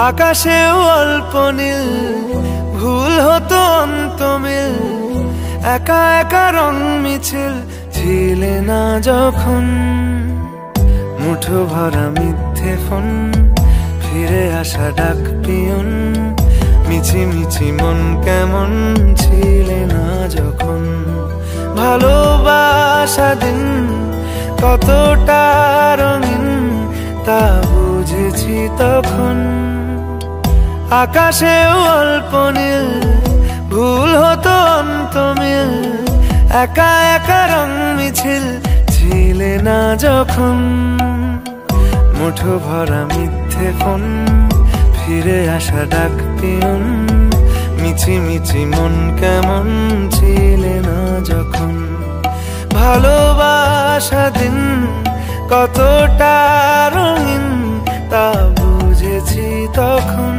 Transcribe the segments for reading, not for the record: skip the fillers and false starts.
আকাশেও অল্প নীল, ভুল হতো অন্ত মিল, একা একা রং মিছিল ছিলে না যখন। মুঠো ভরা মিথ্যে ফোন, ফিরে আসা ডাক পিয়ন, মিছি মিছি মন কেমন ছিলে না যখন। ভালোবাসা দিন কতটা রঙিন তা বুঝেছি তখন। আকাশেও অল্প নীল, ভুল হতো অন্ত মিল, একা একা রং মিছিল ছিলে না যখন। মুঠো ভরা মিথ্যে ফোন, ফিরে আসা ডাক পিয়ন, মিছি মিছি মন কেমন ছিলে না যখন। ভালোবাসা দিন কতটা রঙিন তা বুঝেছি তখন।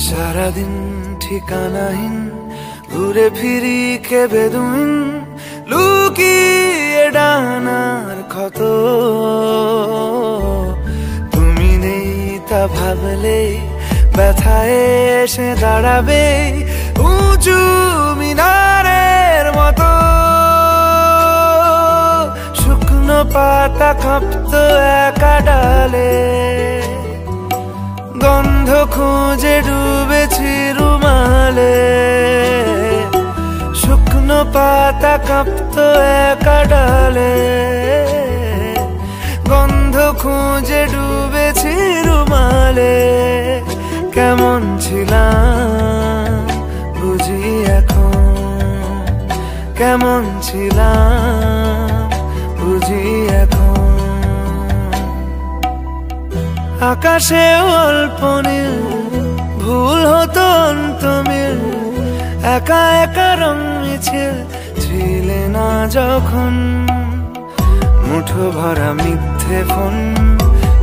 সারাদিন ঠিকানাহীন ঘুরে ফিরি কে বেদুইন, লুকিয়ে ডানার ক্ষত। তুমি নেই তা ভাবলে ব্যথায় এসে দাঁড়াবে উঁচু মিনারের মতো। শুকনো পাতা কাঁপতো একা ডালে, গন্ধ খুঁজে ডুবেছি রুমালে। শুকনো পাতা কাঁপতো একা ডালে, গন্ধ খুঁজে ডুবেছি রুমালে। কেমন ছিলাম বুঝি এখন, কেমন ছিলাম বুঝি এখন। আকাশে অল্প নীল, ভুল হতো অন্ত মিল, একা একা রং মিছিল ছিলে না যখন। মুঠো ভরা মিথ্যে ফোন,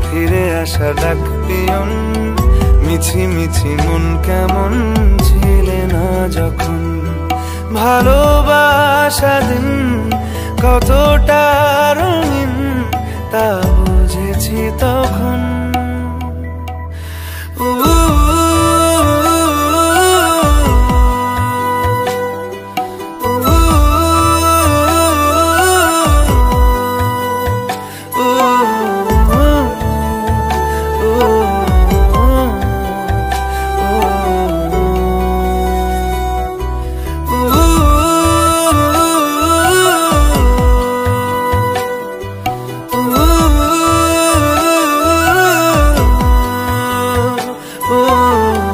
ফিরে আসা ডাক পিয়ন, মিছি মিছি মন কেমন ছিলে না যখন। ভালোবাসা দিন কতটা রঙিন তা বুঝেছি তখন। Oh